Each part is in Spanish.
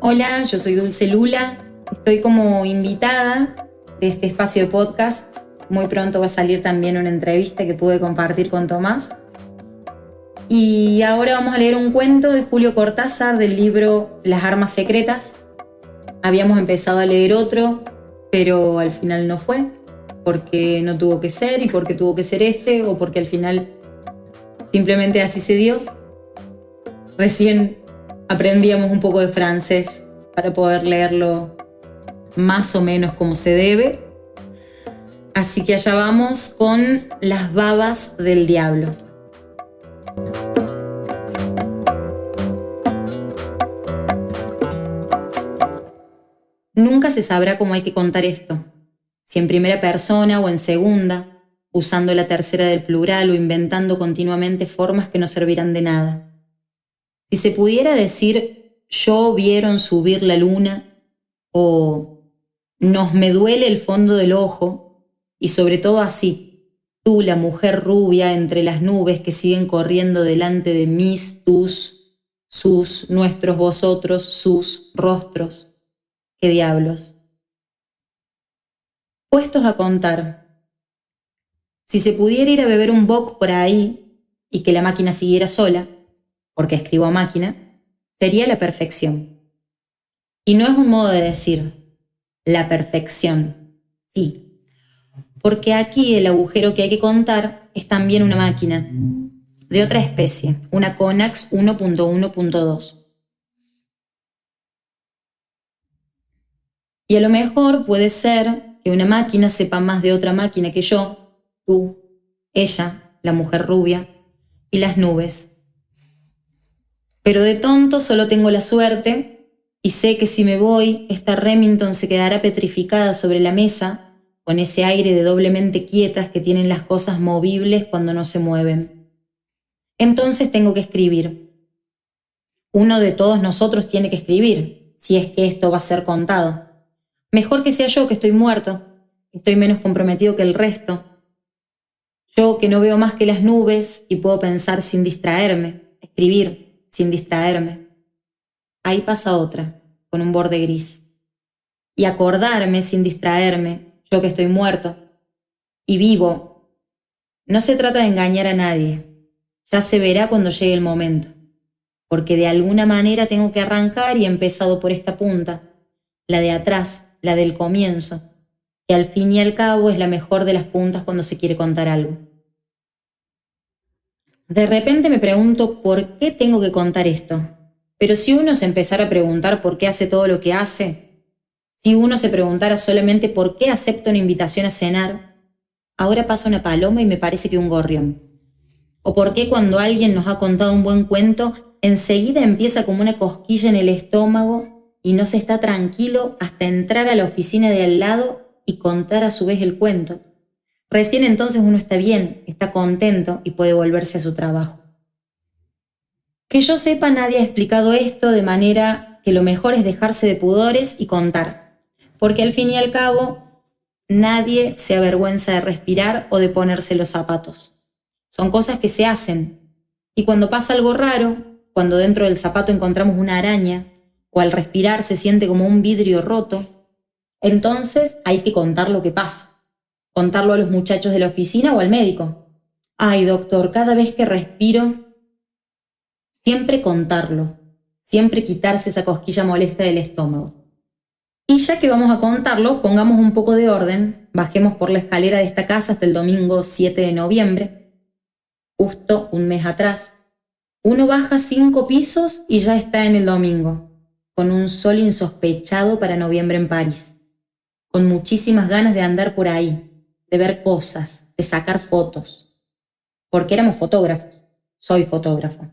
Hola, yo soy Dulce Lula, estoy como invitada de este espacio de podcast. Muy pronto va a salir también una entrevista que pude compartir con Tomás. Y ahora vamos a leer un cuento de Julio Cortázar del libro Las armas secretas. Habíamos empezado a leer otro, pero al final no fue, porque no tuvo que ser y porque tuvo que ser este, o porque al final simplemente así se dio. Recién aprendíamos un poco de francés para poder leerlo más o menos como se debe. Así que allá vamos con Las babas del diablo. Nunca se sabrá cómo hay que contar esto, si en primera persona o en segunda, usando la tercera del plural o inventando continuamente formas que no servirán de nada. Si se pudiera decir yo vieron subir la luna o nos me duele el fondo del ojo, y sobre todo así, tú la mujer rubia entre las nubes que siguen corriendo delante de mis, tus, sus, nuestros, vosotros, sus rostros. ¿Qué diablos? Puestos a contar, si se pudiera ir a beber un bock por ahí y que la máquina siguiera sola, porque escribo a máquina, sería la perfección. Y no es un modo de decir, la perfección, sí, porque aquí el agujero que hay que contar es también una máquina, de otra especie, una Conax 1.1.2. Y a lo mejor puede ser que una máquina sepa más de otra máquina que yo, tú, ella, la mujer rubia, y las nubes. Pero de tonto solo tengo la suerte, y sé que si me voy, esta Remington se quedará petrificada sobre la mesa, con ese aire de doblemente quietas que tienen las cosas movibles cuando no se mueven. Entonces tengo que escribir. Uno de todos nosotros tiene que escribir, si es que esto va a ser contado. Mejor que sea yo, que estoy muerto, estoy menos comprometido que el resto. Yo que no veo más que las nubes y puedo pensar sin distraerme, escribir sin distraerme. Ahí pasa otra, con un borde gris. Y acordarme sin distraerme, yo que estoy muerto y vivo. No se trata de engañar a nadie, ya se verá cuando llegue el momento, porque de alguna manera tengo que arrancar y he empezado por esta punta, la de atrás, la del comienzo, que al fin y al cabo es la mejor de las puntas cuando se quiere contar algo. De repente me pregunto por qué tengo que contar esto, pero si uno se empezara a preguntar por qué hace todo lo que hace, si uno se preguntara solamente por qué acepta una invitación a cenar, ahora pasa una paloma y me parece que un gorrión. O por qué cuando alguien nos ha contado un buen cuento, enseguida empieza como una cosquilla en el estómago y no se está tranquilo hasta entrar a la oficina de al lado y contar a su vez el cuento. Recién entonces uno está bien, está contento y puede volverse a su trabajo. Que yo sepa, nadie ha explicado esto de manera que lo mejor es dejarse de pudores y contar, porque al fin y al cabo nadie se avergüenza de respirar o de ponerse los zapatos. Son cosas que se hacen, y cuando pasa algo raro, cuando dentro del zapato encontramos una araña, o al respirar se siente como un vidrio roto, entonces hay que contar lo que pasa. Contarlo a los muchachos de la oficina o al médico. Ay, doctor, cada vez que respiro, siempre contarlo, siempre quitarse esa cosquilla molesta del estómago. Y ya que vamos a contarlo, pongamos un poco de orden, bajemos por la escalera de esta casa hasta el domingo 7 de noviembre, justo un mes atrás. Uno baja 5 pisos y ya está en el domingo, con un sol insospechado para noviembre en París, con muchísimas ganas de andar por ahí, de ver cosas, de sacar fotos. Porque éramos fotógrafos. Soy fotógrafo.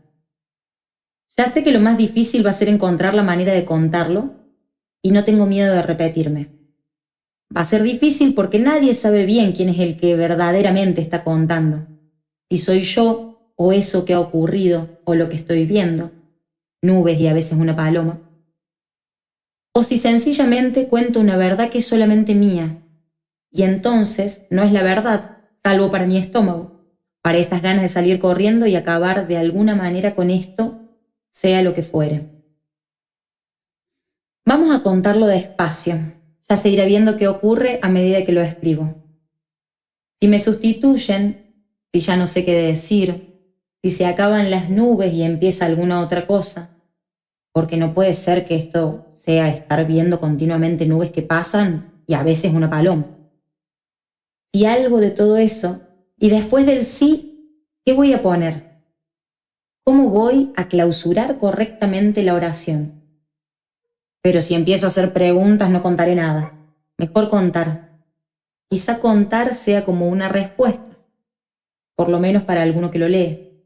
Ya sé que lo más difícil va a ser encontrar la manera de contarlo y no tengo miedo de repetirme. Va a ser difícil porque nadie sabe bien quién es el que verdaderamente está contando. Si soy yo o eso que ha ocurrido o lo que estoy viendo, nubes y a veces una paloma. O si sencillamente cuento una verdad que es solamente mía. Y entonces no es la verdad, salvo para mi estómago, para esas ganas de salir corriendo y acabar de alguna manera con esto, sea lo que fuere. Vamos a contarlo despacio. Ya se irá viendo qué ocurre a medida que lo escribo. Si me sustituyen, si ya no sé qué decir, si se acaban las nubes y empieza alguna otra cosa, porque no puede ser que esto sea estar viendo continuamente nubes que pasan y a veces una paloma. Si algo de todo eso, y después del sí, ¿qué voy a poner? ¿Cómo voy a clausurar correctamente la oración? Pero si empiezo a hacer preguntas no contaré nada. Mejor contar. Quizá contar sea como una respuesta, por lo menos para alguno que lo lee.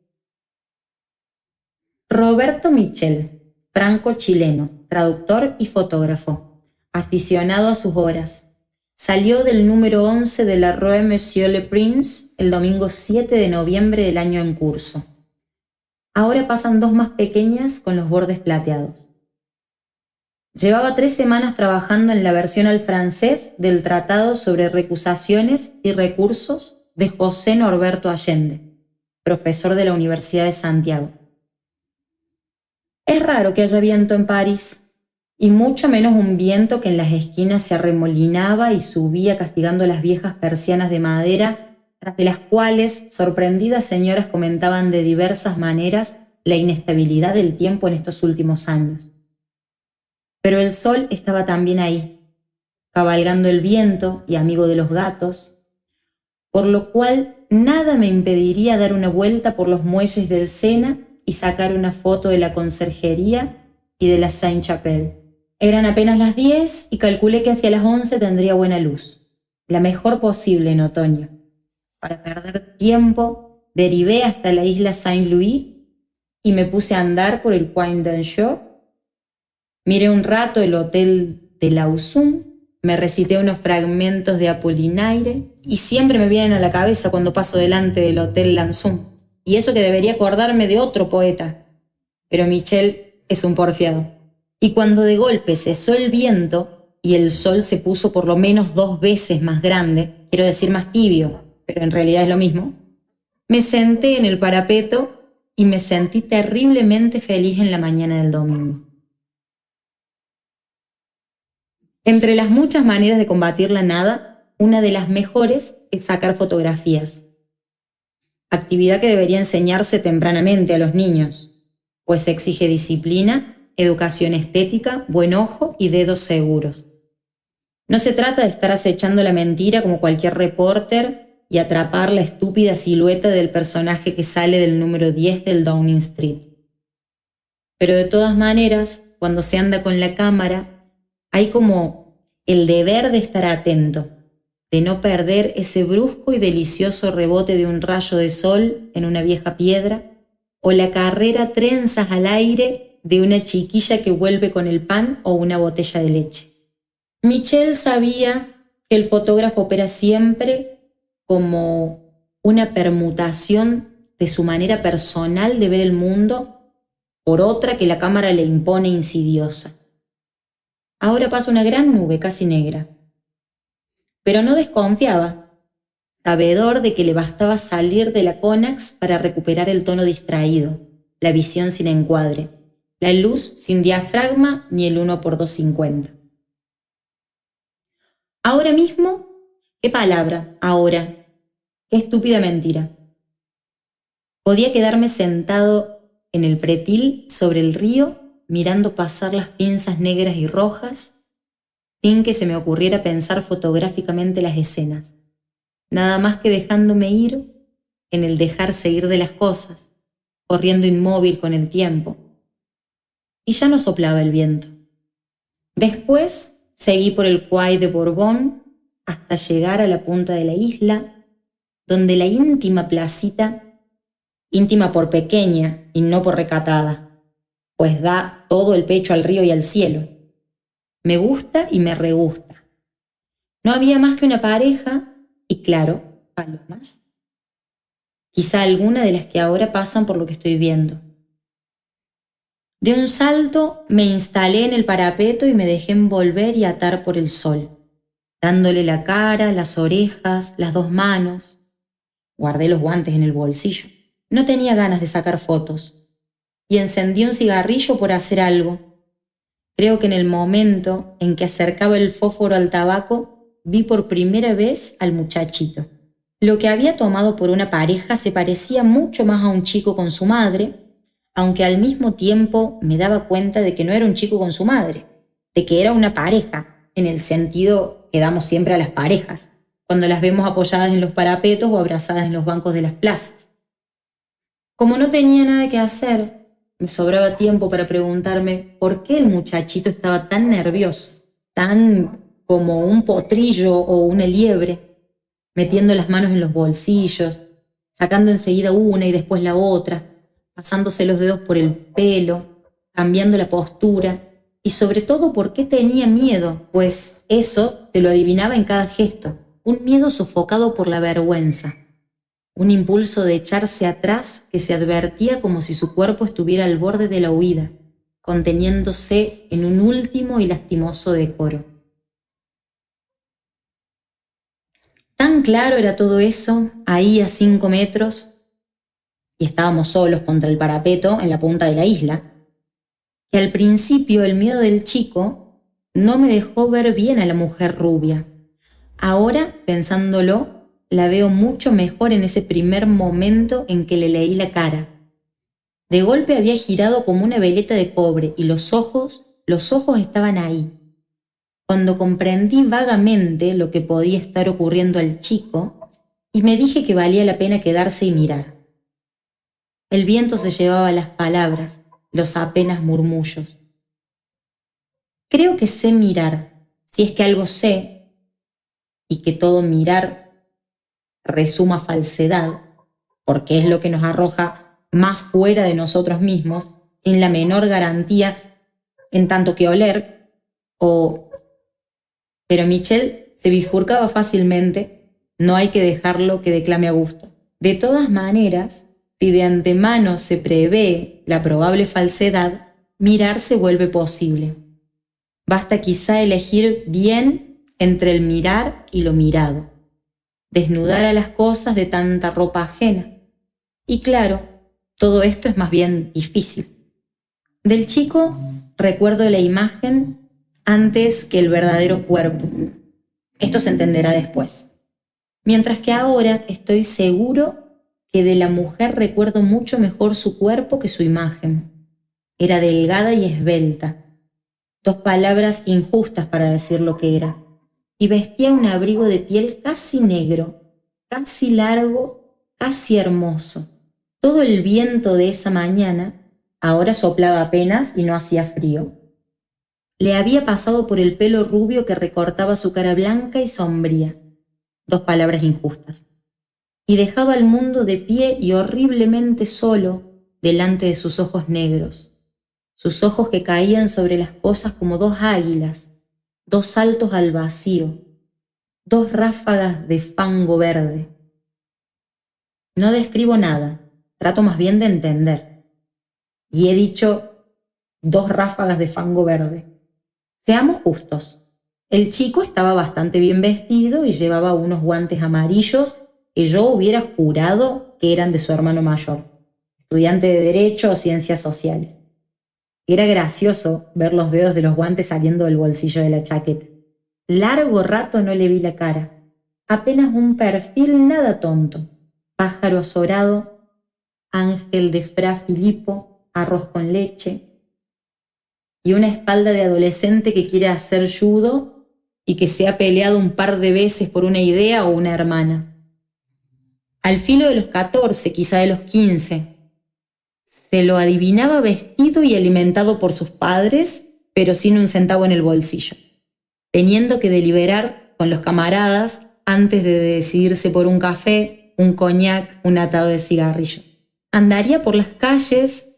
Roberto Michel, franco-chileno, traductor y fotógrafo, aficionado a sus obras. Salió del número 11 de la Rue Monsieur le Prince el domingo 7 de noviembre del año en curso. Ahora pasan 2 más pequeñas con los bordes plateados. Llevaba 3 semanas trabajando en la versión al francés del Tratado sobre Recusaciones y Recursos de José Norberto Allende, profesor de la Universidad de Santiago. Es raro que haya viento en París, y mucho menos un viento que en las esquinas se arremolinaba y subía castigando las viejas persianas de madera, tras de las cuales sorprendidas señoras comentaban de diversas maneras la inestabilidad del tiempo en estos últimos años. Pero el sol estaba también ahí, cabalgando el viento y amigo de los gatos, por lo cual nada me impediría dar una vuelta por los muelles del Sena y sacar una foto de la conserjería y de la Sainte-Chapelle. Eran apenas las 10 y calculé que hacia las 11 tendría buena luz, la mejor posible en otoño. Para perder tiempo, derivé hasta la isla Saint-Louis y me puse a andar por el Coin d'Anjou. Miré un rato el hotel de Lausanne, me recité unos fragmentos de Apollinaire y siempre me vienen a la cabeza cuando paso delante del hotel Lausanne. Y eso que debería acordarme de otro poeta. Pero Michel es un porfiado. Y cuando de golpe cesó el viento y el sol se puso por lo menos 2 veces más grande, quiero decir más tibio, pero en realidad es lo mismo, me senté en el parapeto y me sentí terriblemente feliz en la mañana del domingo. Entre las muchas maneras de combatir la nada, una de las mejores es sacar fotografías. Actividad que debería enseñarse tempranamente a los niños, pues exige disciplina, educación estética, buen ojo y dedos seguros. No se trata de estar acechando la mentira como cualquier reporter y atrapar la estúpida silueta del personaje que sale del número 10 del Downing Street. Pero de todas maneras, cuando se anda con la cámara, hay como el deber de estar atento, de no perder ese brusco y delicioso rebote de un rayo de sol en una vieja piedra, o la carrera trenzas al aire de una chiquilla que vuelve con el pan o una botella de leche. Michel sabía que el fotógrafo opera siempre como una permutación de su manera personal de ver el mundo por otra que la cámara le impone insidiosa. Ahora pasa una gran nube casi negra. Pero no desconfiaba, sabedor de que le bastaba salir de la Conax para recuperar el tono distraído, la visión sin encuadre, la luz sin diafragma ni el 1x250. Ahora mismo, ¿qué palabra? Ahora. Qué estúpida mentira. Podía quedarme sentado en el pretil sobre el río mirando pasar las pinzas negras y rojas sin que se me ocurriera pensar fotográficamente las escenas, nada más que dejándome ir en el dejarse ir de las cosas, corriendo inmóvil con el tiempo. Y ya no soplaba el viento. Después seguí por el Quai de Bourbon hasta llegar a la punta de la isla, donde la íntima placita, íntima por pequeña y no por recatada, pues da todo el pecho al río y al cielo, me gusta y me regusta. No había más que una pareja y, claro, palomas. Quizá alguna de las que ahora pasan por lo que estoy viendo. De un salto me instalé en el parapeto y me dejé envolver y atar por el sol, dándole la cara, las orejas, las 2 manos. Guardé los guantes en el bolsillo. No tenía ganas de sacar fotos y encendí un cigarrillo por hacer algo. Creo que en el momento en que acercaba el fósforo al tabaco, vi por primera vez al muchachito. Lo que había tomado por una pareja se parecía mucho más a un chico con su madre, aunque al mismo tiempo me daba cuenta de que no era un chico con su madre, de que era una pareja, en el sentido que damos siempre a las parejas, cuando las vemos apoyadas en los parapetos o abrazadas en los bancos de las plazas. Como no tenía nada que hacer, me sobraba tiempo para preguntarme por qué el muchachito estaba tan nervioso, tan como un potrillo o una liebre, metiendo las manos en los bolsillos, sacando enseguida una y después la otra, pasándose los dedos por el pelo, cambiando la postura, y sobre todo por qué tenía miedo, pues eso se lo adivinaba en cada gesto, un miedo sofocado por la vergüenza. Un impulso de echarse atrás que se advertía como si su cuerpo estuviera al borde de la huida, conteniéndose en un último y lastimoso decoro. Tan claro era todo eso, ahí a 5 metros, y estábamos solos contra el parapeto en la punta de la isla, que al principio el miedo del chico no me dejó ver bien a la mujer rubia. Ahora, pensándolo, la veo mucho mejor en ese primer momento en que le leí la cara. De golpe había girado como una veleta de cobre y los ojos estaban ahí. Cuando comprendí vagamente lo que podía estar ocurriendo al chico, y me dije que valía la pena quedarse y mirar. El viento se llevaba las palabras, los apenas murmullos. Creo que sé mirar, si es que algo sé, y que todo mirar resuma falsedad, porque es lo que nos arroja más fuera de nosotros mismos, sin la menor garantía en tanto que oler, Pero Michel se bifurcaba fácilmente, no hay que dejarlo que declame a gusto. De todas maneras, si de antemano se prevé la probable falsedad, mirar se vuelve posible. Basta quizá elegir bien entre el mirar y lo mirado. Desnudar a las cosas de tanta ropa ajena. Y claro, todo esto es más bien difícil. Del chico recuerdo la imagen antes que el verdadero cuerpo. Esto se entenderá después. Mientras que ahora estoy seguro que de la mujer recuerdo mucho mejor su cuerpo que su imagen. Era delgada y esbelta. 2 palabras injustas para decir lo que era. Y vestía un abrigo de piel casi negro, casi largo, casi hermoso. Todo el viento de esa mañana ahora soplaba apenas y no hacía frío. Le había pasado por el pelo rubio que recortaba su cara blanca y sombría. 2 palabras injustas. Y dejaba al mundo de pie y horriblemente solo delante de sus ojos negros. Sus ojos que caían sobre las cosas como 2 águilas, 2 saltos al vacío, 2 ráfagas de fango verde. No describo nada, trato más bien de entender. Y he dicho 2 ráfagas de fango verde. Seamos justos. El chico estaba bastante bien vestido y llevaba unos guantes amarillos que yo hubiera jurado que eran de su hermano mayor, estudiante de Derecho o Ciencias Sociales. Era gracioso ver los dedos de los guantes saliendo del bolsillo de la chaqueta. Largo rato no le vi la cara. Apenas un perfil nada tonto. Pájaro azorado, ángel de Fra Filippo, arroz con leche. Y una espalda de adolescente que quiere hacer judo y que se ha peleado un par de veces por una idea o una hermana. Al filo de los 14, quizá de los 15, se lo adivinaba vestido y alimentado por sus padres, pero sin un centavo en el bolsillo, teniendo que deliberar con los camaradas antes de decidirse por un café, un coñac, un atado de cigarrillos. Andaría por las calles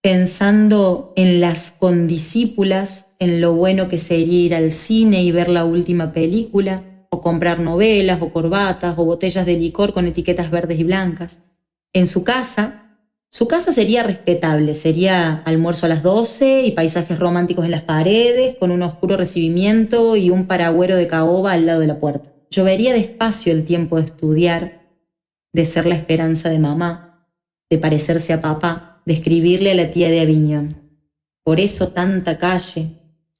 pensando en las condiscípulas, en lo bueno que sería ir al cine y ver la última película, o comprar novelas, o corbatas, o botellas de licor con etiquetas verdes y blancas. En su casa sería respetable, sería almuerzo a las 12 y paisajes románticos en las paredes, con un oscuro recibimiento y un paragüero de caoba al lado de la puerta. Llovería despacio el tiempo de estudiar, de ser la esperanza de mamá, de parecerse a papá, de escribirle a la tía de Aviñón. Por eso tanta calle,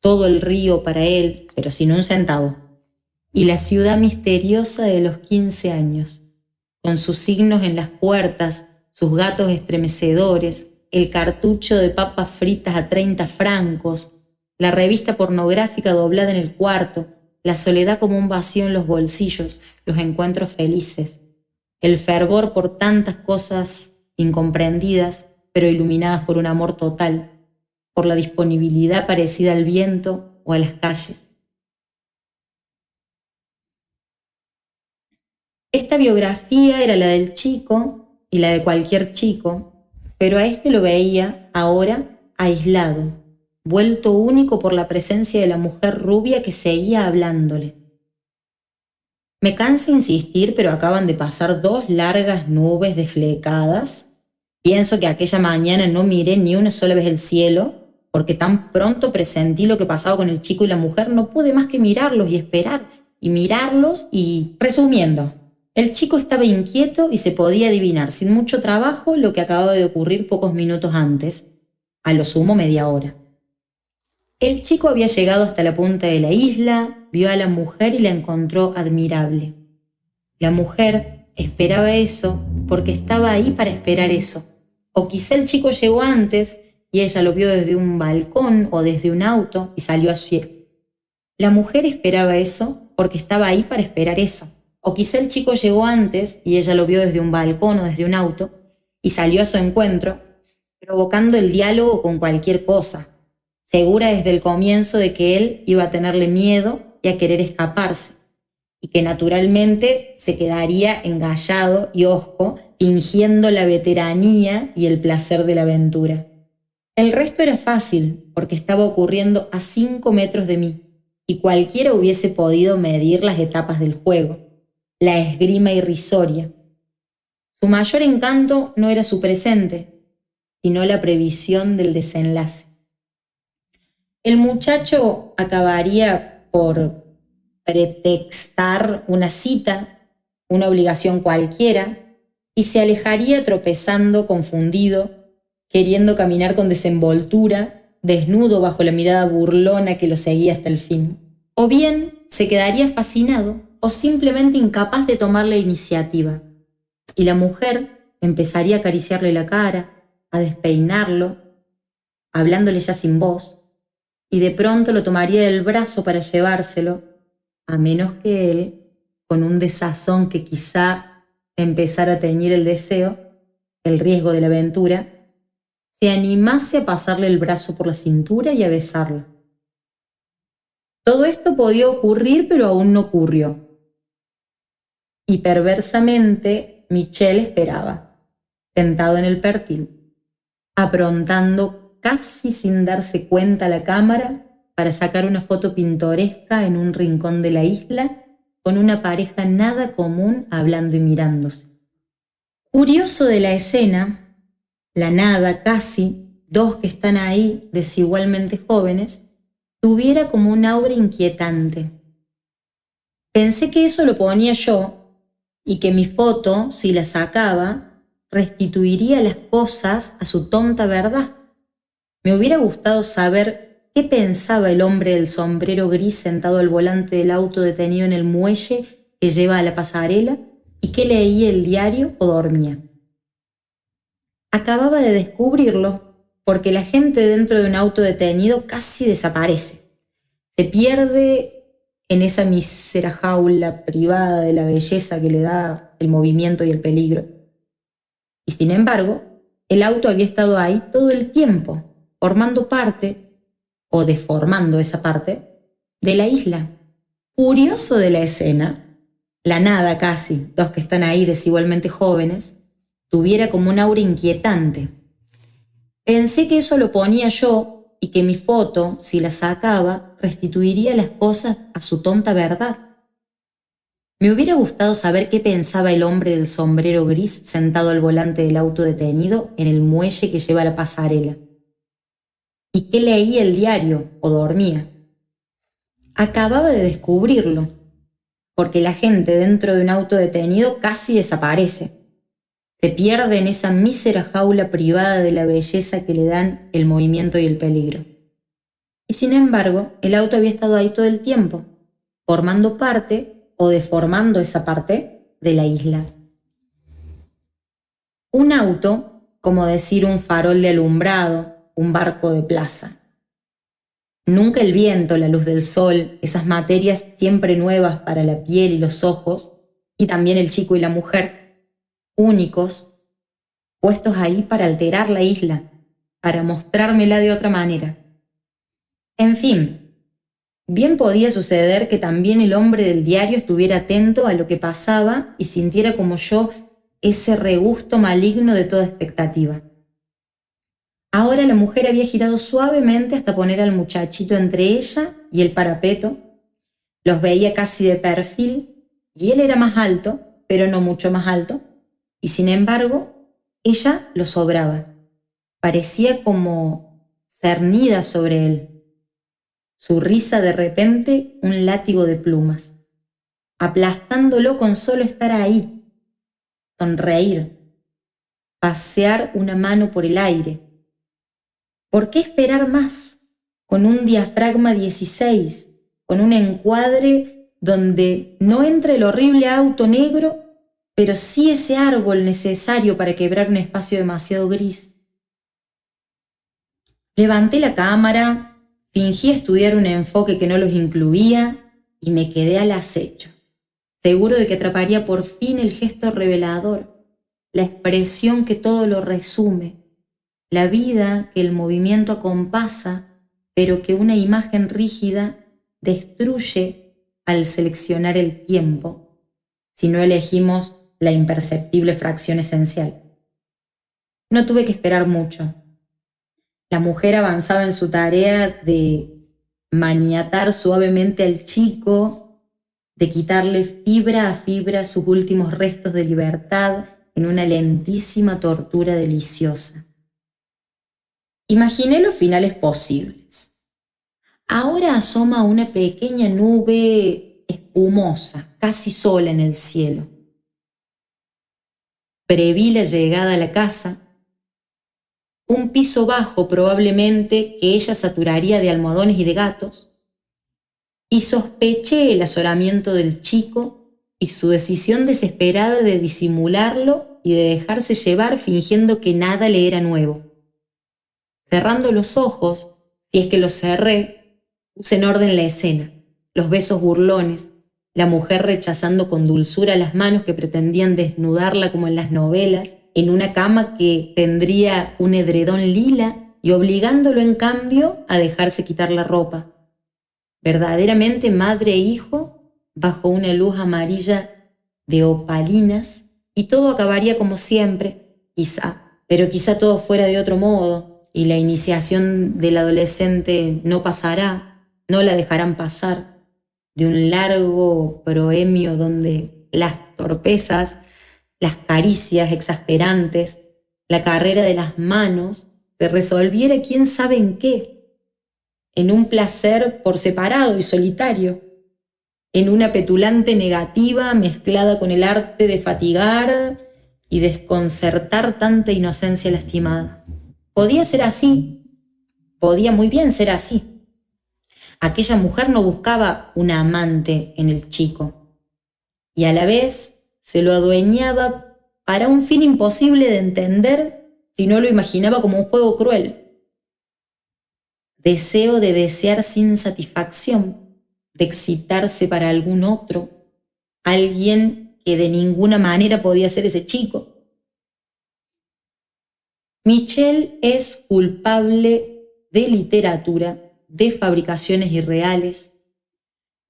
todo el río para él, pero sin un centavo, y la ciudad misteriosa de los 15 años, con sus signos en las puertas, sus gatos estremecedores, el cartucho de papas fritas a 30 francos, la revista pornográfica doblada en el cuarto, la soledad como un vacío en los bolsillos, los encuentros felices, el fervor por tantas cosas incomprendidas, pero iluminadas por un amor total, por la disponibilidad parecida al viento o a las calles. Esta biografía era la del chico y la de cualquier chico, pero a este lo veía ahora aislado, vuelto único por la presencia de la mujer rubia que seguía hablándole. Me cansa insistir, pero acaban de pasar 2 largas nubes desflecadas. Pienso que aquella mañana no miré ni una sola vez el cielo, porque tan pronto presentí lo que pasaba con el chico y la mujer, no pude más que mirarlos y esperar, y mirarlos y... Resumiendo, el chico estaba inquieto y se podía adivinar sin mucho trabajo lo que acababa de ocurrir pocos minutos antes, a lo sumo media hora. El chico había llegado hasta la punta de la isla, vio a la mujer y la encontró admirable. La mujer esperaba eso porque estaba ahí para esperar eso. O quizá el chico llegó antes y ella lo vio desde un balcón o desde un auto y salió a su... La mujer esperaba eso porque estaba ahí para esperar eso. O quizá el chico llegó antes y ella lo vio desde un balcón o desde un auto y salió a su encuentro, provocando el diálogo con cualquier cosa, segura desde el comienzo de que él iba a tenerle miedo y a querer escaparse, y que naturalmente se quedaría engallado y hosco, fingiendo la veteranía y el placer de la aventura. El resto era fácil, porque estaba ocurriendo a 5 metros de mí, y cualquiera hubiese podido medir las etapas del juego, la esgrima irrisoria. Su mayor encanto no era su presente, sino la previsión del desenlace. El muchacho acabaría por pretextar una cita, una obligación cualquiera, y se alejaría tropezando, confundido, queriendo caminar con desenvoltura, desnudo bajo la mirada burlona que lo seguía hasta el fin. O bien se quedaría fascinado o simplemente incapaz de tomar la iniciativa, y la mujer empezaría a acariciarle la cara, a despeinarlo, hablándole ya sin voz, y de pronto lo tomaría del brazo para llevárselo, a menos que él, con un desazón que quizá empezara a teñir el deseo, el riesgo de la aventura, se animase a pasarle el brazo por la cintura y a besarla. Todo esto podía ocurrir, pero aún no ocurrió. Y perversamente Michel esperaba, sentado en el pértil, aprontando casi sin darse cuenta la cámara para sacar una foto pintoresca en un rincón de la isla con una pareja nada común hablando y mirándose. Curioso de la escena, la nada casi, 2 que están ahí desigualmente jóvenes, tuviera como un aura inquietante. Pensé que eso lo ponía yo y que mi foto, si la sacaba, restituiría las cosas a su tonta verdad. Me hubiera gustado saber qué pensaba el hombre del sombrero gris sentado al volante del auto detenido en el muelle que lleva a la pasarela y qué leía el diario o dormía. Acababa de descubrirlo porque la gente dentro de un auto detenido casi desaparece. Se pierde en esa mísera jaula privada de la belleza que le da el movimiento y el peligro. Y sin embargo, el auto había estado ahí todo el tiempo, formando parte, o deformando esa parte, de la isla. Curioso de la escena, la nada casi, 2 que están ahí desigualmente jóvenes, tuviera como un aura inquietante. Pensé que eso lo ponía yo y que mi foto, si la sacaba, restituiría las cosas a su tonta verdad. Me hubiera gustado saber qué pensaba el hombre del sombrero gris sentado al volante del auto detenido en el muelle que lleva a la pasarela. ¿Y qué leía el diario o dormía? Acababa de descubrirlo, porque la gente dentro de un auto detenido casi desaparece. Se pierde en esa mísera jaula privada de la belleza que le dan el movimiento y el peligro. Y sin embargo, el auto había estado ahí todo el tiempo, formando parte o deformando esa parte de la isla. Un auto, como decir un farol de alumbrado, un barco de plaza. Nunca el viento, la luz del sol, esas materias siempre nuevas para la piel y los ojos, y también el chico y la mujer, únicos, puestos ahí para alterar la isla, para mostrármela de otra manera. En fin, bien podía suceder que también el hombre del diario estuviera atento a lo que pasaba y sintiera como yo ese regusto maligno de toda expectativa. Ahora la mujer había girado suavemente hasta poner al muchachito entre ella y el parapeto. Los veía casi de perfil y él era más alto, pero no mucho más alto, y sin embargo, ella lo sobraba. Parecía como cernida sobre él. Su risa de repente un látigo de plumas, aplastándolo con solo estar ahí, sonreír, pasear una mano por el aire. ¿Por qué esperar más? Con un diafragma 16, con un encuadre donde no entra el horrible auto negro, pero sí ese árbol necesario para quebrar un espacio demasiado gris. Levanté la cámara, fingí estudiar un enfoque que no los incluía y me quedé al acecho, seguro de que atraparía por fin el gesto revelador, la expresión que todo lo resume, la vida que el movimiento acompasa, pero que una imagen rígida destruye al seleccionar el tiempo, si no elegimos la imperceptible fracción esencial. No tuve que esperar mucho. La mujer avanzaba en su tarea de maniatar suavemente al chico, de quitarle fibra a fibra sus últimos restos de libertad en una lentísima tortura deliciosa. Imaginé los finales posibles. Ahora asoma una pequeña nube espumosa, casi sola en el cielo. Preví la llegada a la casa, un piso bajo probablemente que ella saturaría de almohadones y de gatos, y sospeché el azoramiento del chico y su decisión desesperada de disimularlo y de dejarse llevar fingiendo que nada le era nuevo. Cerrando los ojos, si es que los cerré, puse en orden la escena, los besos burlones, la mujer rechazando con dulzura las manos que pretendían desnudarla como en las novelas, en una cama que tendría un edredón lila y obligándolo en cambio a dejarse quitar la ropa. Verdaderamente madre e hijo bajo una luz amarilla de opalinas y todo acabaría como siempre, pero quizá todo fuera de otro modo y la iniciación del adolescente no pasará, no la dejarán pasar, de un largo proemio donde las torpezas, las caricias exasperantes, la carrera de las manos, se resolviera quién sabe en qué, en un placer por separado y solitario, en una petulante negativa mezclada con el arte de fatigar y desconcertar tanta inocencia lastimada. Podía ser así, podía muy bien ser así. Aquella mujer no buscaba una amante en el chico, y a la vez se lo adueñaba para un fin imposible de entender si no lo imaginaba como un juego cruel. Deseo de desear sin satisfacción, de excitarse para algún otro, alguien que de ninguna manera podía ser ese chico. Michel es culpable de literatura, de fabricaciones irreales.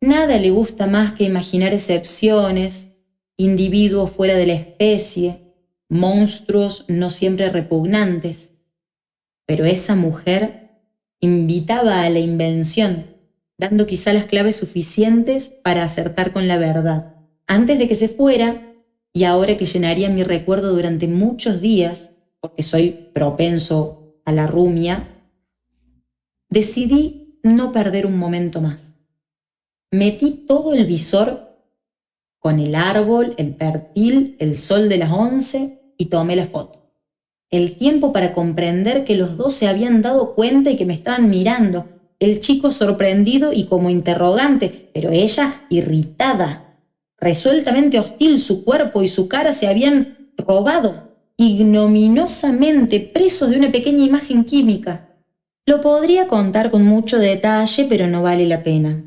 Nada le gusta más que imaginar excepciones, individuos fuera de la especie, monstruos no siempre repugnantes. Pero esa mujer invitaba a la invención, dando quizá las claves suficientes para acertar con la verdad. Antes de que se fuera, y ahora que llenaría mi recuerdo durante muchos días, porque soy propenso a la rumia, decidí no perder un momento más. Metí todo el visor con el árbol, el pertil, el sol de las 11 y tomé la foto. El tiempo para comprender que los dos se habían dado cuenta y que me estaban mirando, el chico sorprendido y como interrogante, pero ella irritada, resueltamente hostil. Su cuerpo y su cara se habían robado ignominiosamente, presos de una pequeña imagen química. Lo podría contar con mucho detalle, pero no vale la pena.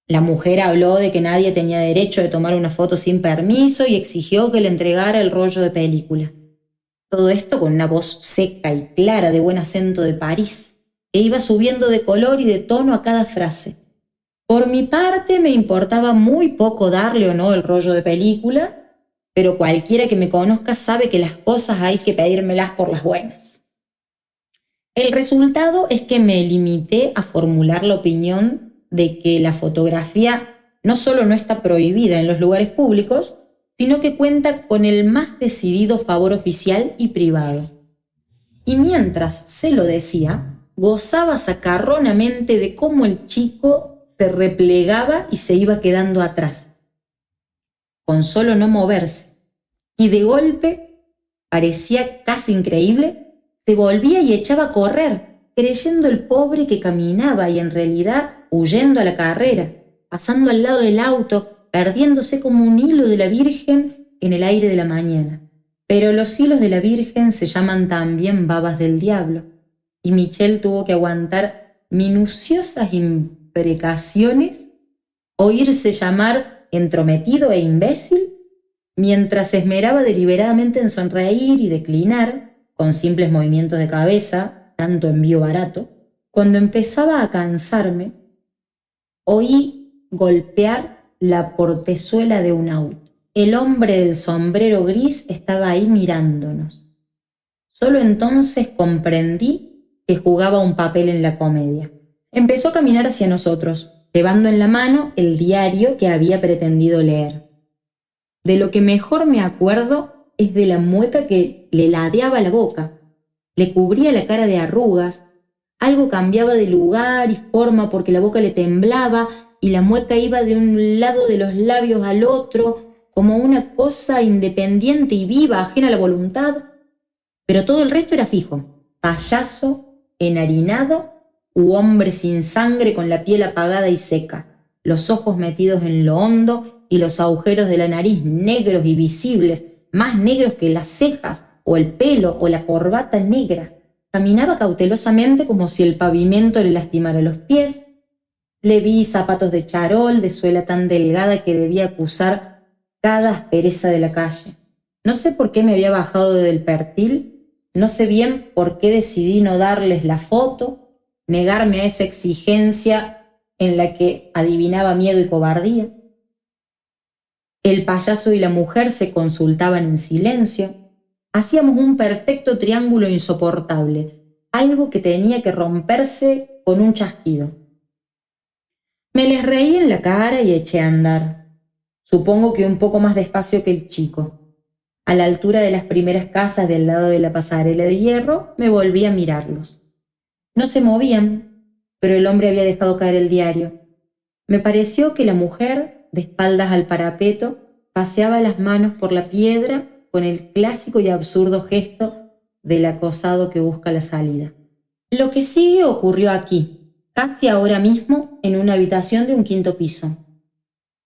La mujer habló de que nadie tenía derecho de tomar una foto sin permiso y exigió que le entregara el rollo de película. Todo esto con una voz seca y clara de buen acento de París, que iba subiendo de color y de tono a cada frase. Por mi parte me importaba muy poco darle o no el rollo de película, pero cualquiera que me conozca sabe que las cosas hay que pedírmelas por las buenas. El resultado es que me limité a formular la opinión de que la fotografía no solo no está prohibida en los lugares públicos, sino que cuenta con el más decidido favor oficial y privado. Y mientras se lo decía, gozaba sacarronamente de cómo el chico se replegaba y se iba quedando atrás, con solo no moverse, y de golpe, parecía casi increíble, se volvía y echaba a correr, creyendo el pobre que caminaba y en realidad huyendo a la carrera, pasando al lado del auto, perdiéndose como un hilo de la Virgen en el aire de la mañana. Pero los hilos de la Virgen se llaman también babas del diablo, y Michel tuvo que aguantar minuciosas imprecaciones, oírse llamar entrometido e imbécil, mientras se esmeraba deliberadamente en sonreír y declinar, con simples movimientos de cabeza, tanto envío barato. Cuando empezaba a cansarme, oí golpear la portezuela de un auto. El hombre del sombrero gris estaba ahí mirándonos. Solo entonces comprendí que jugaba un papel en la comedia. Empezó a caminar hacia nosotros, llevando en la mano el diario que había pretendido leer. De lo que mejor me acuerdo es de la mueca que le ladeaba la boca, le cubría la cara de arrugas, algo cambiaba de lugar y forma porque la boca le temblaba y la mueca iba de un lado de los labios al otro, como una cosa independiente y viva, ajena a la voluntad. Pero todo el resto era fijo: payaso, enharinado u hombre sin sangre con la piel apagada y seca, los ojos metidos en lo hondo y los agujeros de la nariz negros y visibles, más negros que las cejas o el pelo o la corbata negra. Caminaba cautelosamente como si el pavimento le lastimara los pies. Le vi zapatos de charol, de suela tan delgada que debía acusar cada aspereza de la calle. No sé por qué me había bajado del pertil, no sé bien por qué decidí no darles la foto, negarme a esa exigencia en la que adivinaba miedo y cobardía. El payaso y la mujer se consultaban en silencio. Hacíamos un perfecto triángulo insoportable, algo que tenía que romperse con un chasquido. Me les reí en la cara y eché a andar. Supongo que un poco más despacio que el chico. A la altura de las primeras casas del lado de la pasarela de hierro, me volví a mirarlos. No se movían, pero el hombre había dejado caer el diario. Me pareció que la mujer, de espaldas al parapeto, paseaba las manos por la piedra con el clásico y absurdo gesto del acosado que busca la salida. Lo que sigue ocurrió aquí, casi ahora mismo, en una habitación de un quinto piso.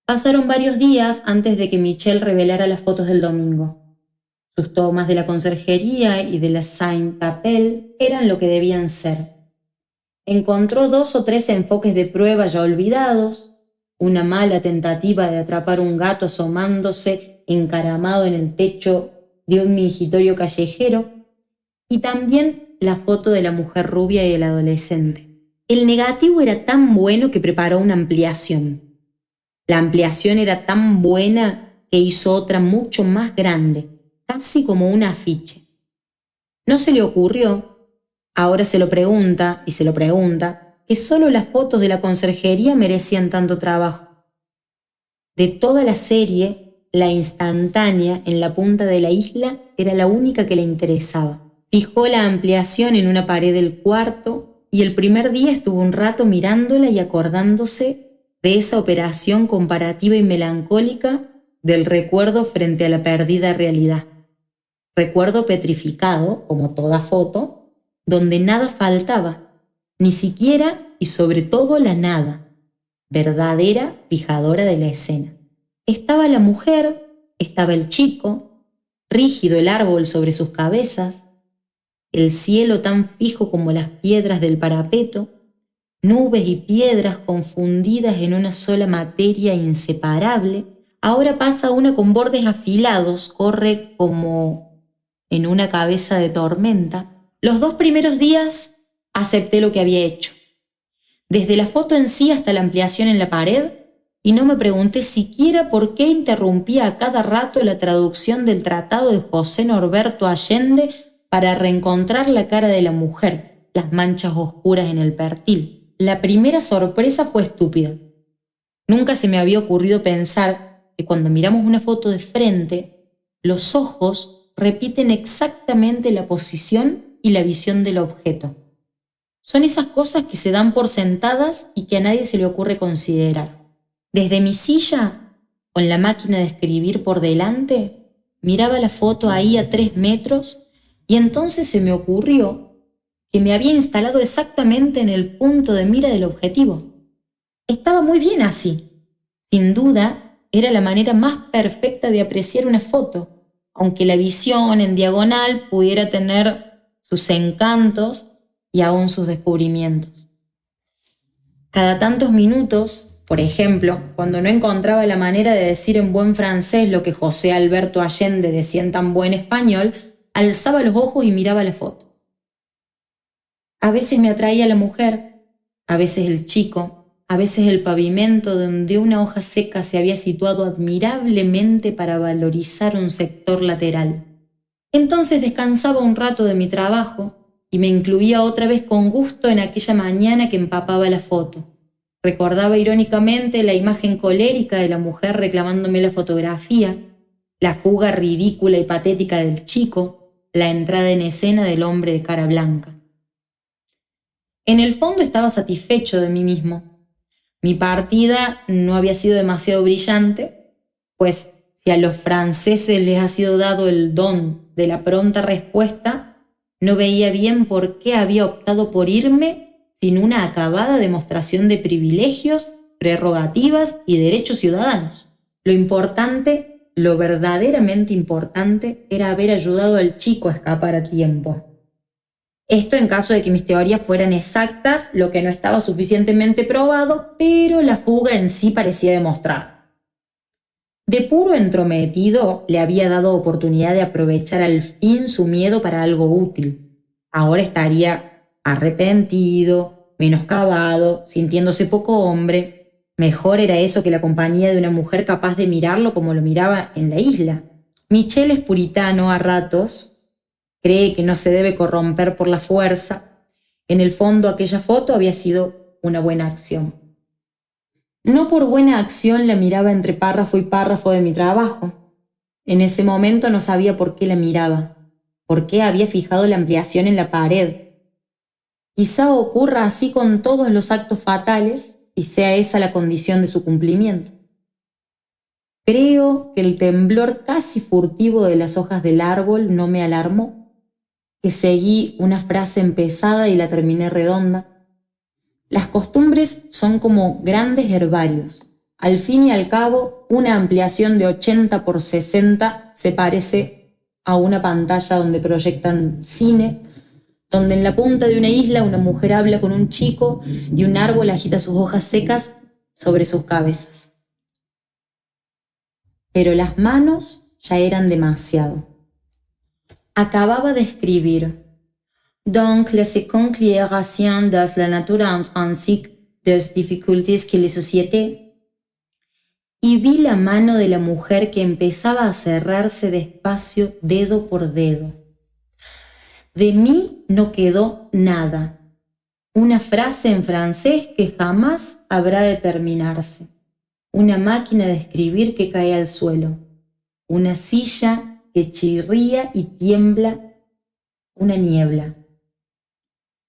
Pasaron varios días antes de que Michel revelara las fotos del domingo. Sus tomas de la conserjería y de la Sainte-Chapelle eran lo que debían ser. Encontró 2 o 3 enfoques de prueba ya olvidados, una mala tentativa de atrapar un gato asomándose encaramado en el techo de un mingitorio callejero, y también la foto de la mujer rubia y el adolescente. El negativo era tan bueno que preparó una ampliación. La ampliación era tan buena que hizo otra mucho más grande, casi como un afiche. No se le ocurrió, ahora se lo pregunta y se lo pregunta, que solo las fotos de la conserjería merecían tanto trabajo. De toda la serie, la instantánea en la punta de la isla era la única que le interesaba. Fijó la ampliación en una pared del cuarto y el primer día estuvo un rato mirándola y acordándose de esa operación comparativa y melancólica del recuerdo frente a la perdida realidad. Recuerdo petrificado, como toda foto, donde nada faltaba, ni siquiera y sobre todo la nada, verdadera fijadora de la escena. Estaba la mujer, estaba el chico, rígido el árbol sobre sus cabezas, el cielo tan fijo como las piedras del parapeto, nubes y piedras confundidas en una sola materia inseparable. Ahora pasa una con bordes afilados, corre como en una cabeza de tormenta. Los 2 primeros días acepté lo que había hecho, desde la foto en sí hasta la ampliación en la pared, y no me pregunté siquiera por qué interrumpía a cada rato la traducción del tratado de José Norberto Allende para reencontrar la cara de la mujer, las manchas oscuras en el perfil. La primera sorpresa fue estúpida. Nunca se me había ocurrido pensar que cuando miramos una foto de frente, los ojos repiten exactamente la posición y la visión del objeto. Son esas cosas que se dan por sentadas y que a nadie se le ocurre considerar. Desde mi silla, con la máquina de escribir por delante, miraba la foto ahí a 3 metros y entonces se me ocurrió que me había instalado exactamente en el punto de mira del objetivo. Estaba muy bien así. Sin duda, era la manera más perfecta de apreciar una foto, aunque la visión en diagonal pudiera tener sus encantos y aún sus descubrimientos. Cada tantos minutos, por ejemplo, cuando no encontraba la manera de decir en buen francés lo que José Alberto Allende decía en tan buen español, alzaba los ojos y miraba la foto. A veces me atraía la mujer, a veces el chico, a veces el pavimento donde una hoja seca se había situado admirablemente para valorizar un sector lateral. Entonces descansaba un rato de mi trabajo y me incluía otra vez con gusto en aquella mañana que empapaba la foto. Recordaba irónicamente la imagen colérica de la mujer reclamándome la fotografía, la fuga ridícula y patética del chico, la entrada en escena del hombre de cara blanca. En el fondo estaba satisfecho de mí mismo. Mi partida no había sido demasiado brillante, pues si a los franceses les ha sido dado el don de la pronta respuesta, no veía bien por qué había optado por irme sin una acabada demostración de privilegios, prerrogativas y derechos ciudadanos. Lo importante, lo verdaderamente importante, era haber ayudado al chico a escapar a tiempo. Esto en caso de que mis teorías fueran exactas, lo que no estaba suficientemente probado, pero la fuga en sí parecía demostrar. De puro entrometido le había dado oportunidad de aprovechar al fin su miedo para algo útil. Ahora estaría arrepentido, menoscabado, sintiéndose poco hombre. Mejor era eso que la compañía de una mujer capaz de mirarlo como lo miraba en la isla. Michel es puritano a ratos, cree que no se debe corromper por la fuerza. En el fondo, aquella foto había sido una buena acción. No por buena acción la miraba entre párrafo y párrafo de mi trabajo. En ese momento no sabía por qué la miraba, por qué había fijado la ampliación en la pared. Quizá ocurra así con todos los actos fatales y sea esa la condición de su cumplimiento. Creo que el temblor casi furtivo de las hojas del árbol no me alarmó, que seguí una frase empezada y la terminé redonda. Las costumbres son como grandes herbarios. Al fin y al cabo, una ampliación de 80 por 60 se parece a una pantalla donde proyectan cine, donde en la punta de una isla una mujer habla con un chico y un árbol agita sus hojas secas sobre sus cabezas. Pero las manos ya eran demasiado. Acababa de escribir Donc les considérations de la nature intrinsèque des difficultés que la société, y vi la mano de la mujer que empezaba a cerrarse despacio dedo por dedo. De mí no quedó nada. Una frase en francés que jamás habrá de terminarse. Una máquina de escribir que cae al suelo. Una silla que chirría y tiembla. Una niebla.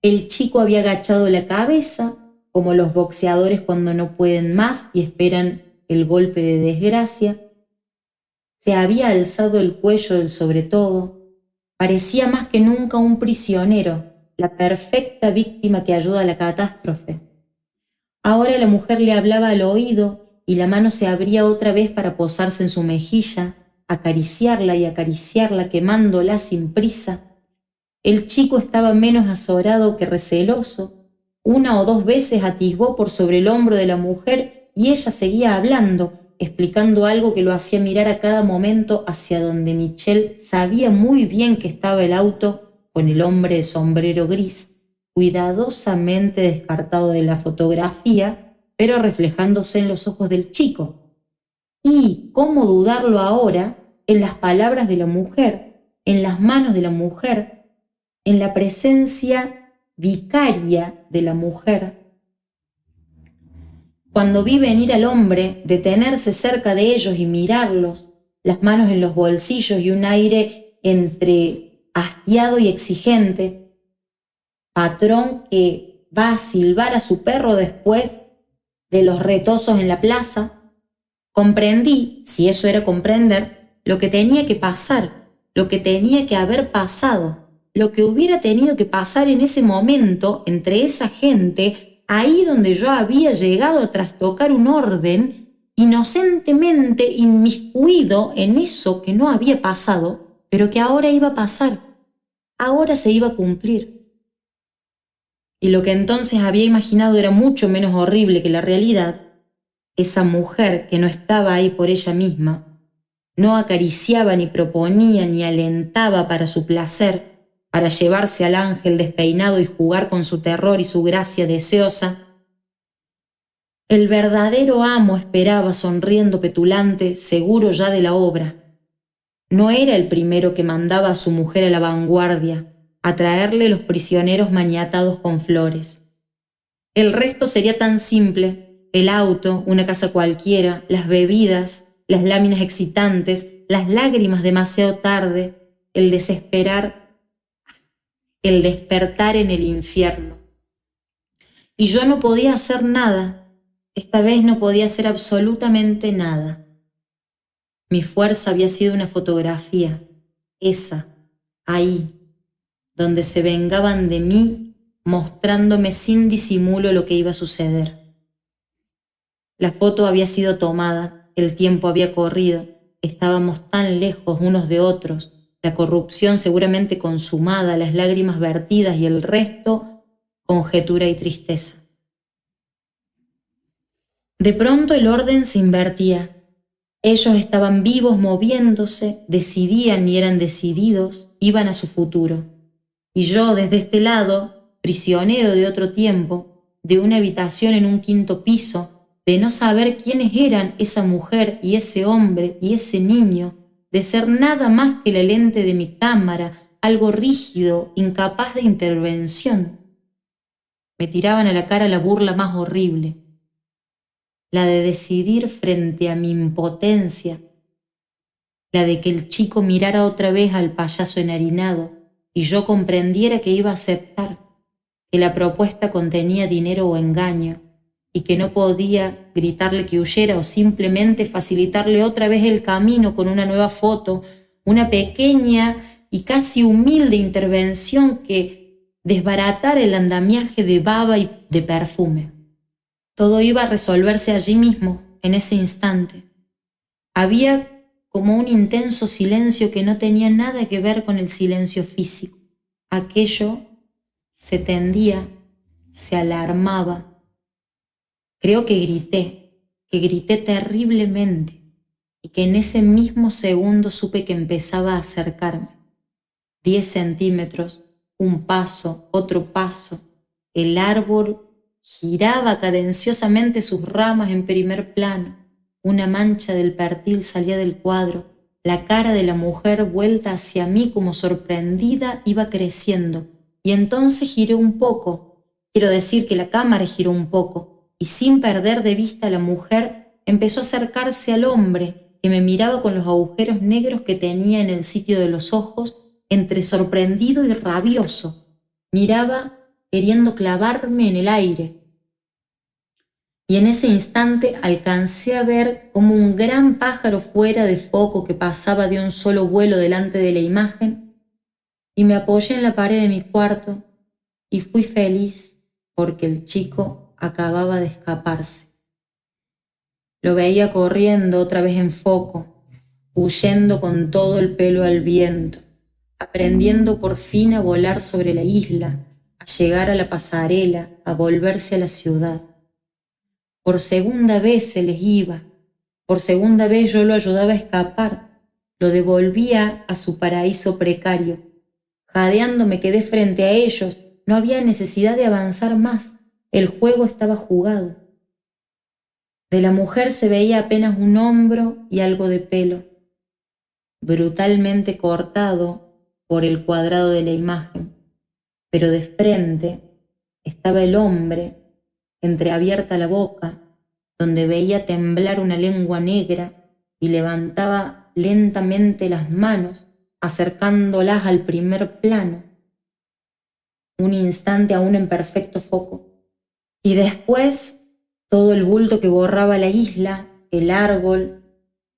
El chico había agachado la cabeza, como los boxeadores cuando no pueden más y esperan el golpe de desgracia. Se había alzado el cuello del sobretodo. Parecía más que nunca un prisionero, la perfecta víctima que ayuda a la catástrofe. Ahora la mujer le hablaba al oído y la mano se abría otra vez para posarse en su mejilla, acariciarla y acariciarla, quemándola sin prisa. El chico estaba menos azorado que receloso. Una o dos veces atisbó por sobre el hombro de la mujer y ella seguía hablando, explicando algo que lo hacía mirar a cada momento hacia donde Michel sabía muy bien que estaba el auto con el hombre de sombrero gris, cuidadosamente descartado de la fotografía, pero reflejándose en los ojos del chico. Y cómo dudarlo ahora en las palabras de la mujer, en las manos de la mujer, en la presencia vicaria de la mujer. Cuando vi venir al hombre, detenerse cerca de ellos y mirarlos, las manos en los bolsillos y un aire entre hastiado y exigente, patrón que va a silbar a su perro después de los retosos en la plaza, comprendí, si eso era comprender, lo que tenía que pasar, lo que tenía que haber pasado, lo que hubiera tenido que pasar en ese momento entre esa gente, ahí donde yo había llegado a trastocar un orden, inocentemente inmiscuido en eso que no había pasado, pero que ahora iba a pasar, ahora se iba a cumplir. Y lo que entonces había imaginado era mucho menos horrible que la realidad. Esa mujer que no estaba ahí por ella misma, no acariciaba ni proponía ni alentaba para su placer, para llevarse al ángel despeinado y jugar con su terror y su gracia deseosa. El verdadero amo esperaba sonriendo petulante, seguro ya de la obra. No era el primero que mandaba a su mujer a la vanguardia, a traerle los prisioneros maniatados con flores. El resto sería tan simple: el auto, una casa cualquiera, las bebidas, las láminas excitantes, las lágrimas demasiado tarde, el despertar en el infierno. Y yo no podía hacer nada, esta vez no podía hacer absolutamente nada. Mi fuerza había sido una fotografía, esa, ahí, donde se vengaban de mí, mostrándome sin disimulo lo que iba a suceder. La foto había sido tomada, el tiempo había corrido, estábamos tan lejos unos de otros, la corrupción seguramente consumada, las lágrimas vertidas y el resto, conjetura y tristeza. De pronto el orden se invertía. Ellos estaban vivos, moviéndose, decidían y eran decididos, iban a su futuro. Y yo, desde este lado, prisionero de otro tiempo, de una habitación en un quinto piso, de no saber quiénes eran esa mujer y ese hombre y ese niño, de ser nada más que la lente de mi cámara, algo rígido, incapaz de intervención. Me tiraban a la cara la burla más horrible, la de decidir frente a mi impotencia, la de que el chico mirara otra vez al payaso enharinado y yo comprendiera que iba a aceptar, que la propuesta contenía dinero o engaño, y que no podía gritarle que huyera o simplemente facilitarle otra vez el camino con una nueva foto, una pequeña y casi humilde intervención que desbaratara el andamiaje de baba y de perfume. Todo iba a resolverse allí mismo, en ese instante. Había como un intenso silencio que no tenía nada que ver con el silencio físico. Aquello se tendía, se alarmaba. Creo que grité terriblemente y que en ese mismo segundo supe que empezaba a acercarme. 10 centímetros, un paso, otro paso. El árbol giraba cadenciosamente sus ramas en primer plano. Una mancha del pertil salía del cuadro. La cara de la mujer vuelta hacia mí como sorprendida iba creciendo. Y entonces giré un poco. Quiero decir que la cámara giró un poco. Y sin perder de vista a la mujer, empezó a acercarse al hombre, que me miraba con los agujeros negros que tenía en el sitio de los ojos, entre sorprendido y rabioso. Miraba queriendo clavarme en el aire. Y en ese instante alcancé a ver como un gran pájaro fuera de foco que pasaba de un solo vuelo delante de la imagen, y me apoyé en la pared de mi cuarto y fui feliz porque el chico acababa de escaparse. Lo veía corriendo otra vez en foco, huyendo con todo el pelo al viento, aprendiendo por fin a volar sobre la isla, a llegar a la pasarela, a volverse a la ciudad. Por segunda vez se les iba, por segunda vez yo lo ayudaba a escapar, lo devolvía a su paraíso precario. Jadeando me quedé frente a ellos, no había necesidad de avanzar más, el juego estaba jugado. De la mujer se veía apenas un hombro y algo de pelo, brutalmente cortado por el cuadrado de la imagen, pero de frente estaba el hombre, entreabierta la boca, donde veía temblar una lengua negra y levantaba lentamente las manos, acercándolas al primer plano, un instante aún en perfecto foco, y después todo el bulto que borraba la isla, el árbol,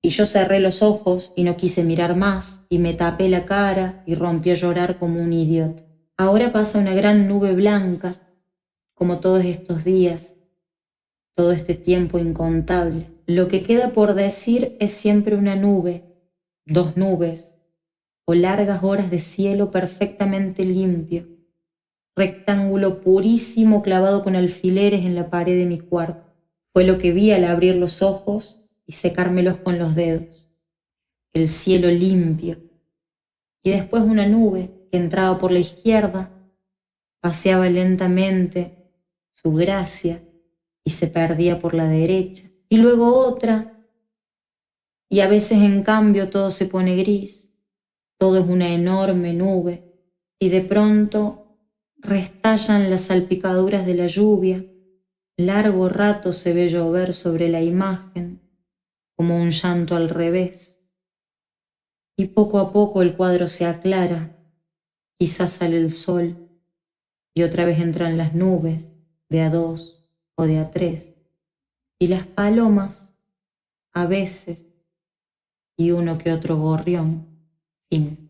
y yo cerré los ojos y no quise mirar más, y me tapé la cara y rompí a llorar como un idiota. Ahora pasa una gran nube blanca, como todos estos días, todo este tiempo incontable. Lo que queda por decir es siempre una nube, dos nubes, o largas horas de cielo perfectamente limpio, rectángulo purísimo clavado con alfileres en la pared de mi cuarto. Fue lo que vi al abrir los ojos y secármelos con los dedos. El cielo limpio, y después una nube que entraba por la izquierda, paseaba lentamente su gracia y se perdía por la derecha, y luego otra, y a veces en cambio todo se pone gris, todo es una enorme nube, y de pronto restallan las salpicaduras de la lluvia, largo rato se ve llover sobre la imagen, como un llanto al revés, y poco a poco el cuadro se aclara, quizás sale el sol, y otra vez entran las nubes, de a dos o de a tres, y las palomas, a veces, y uno que otro gorrión. Fin.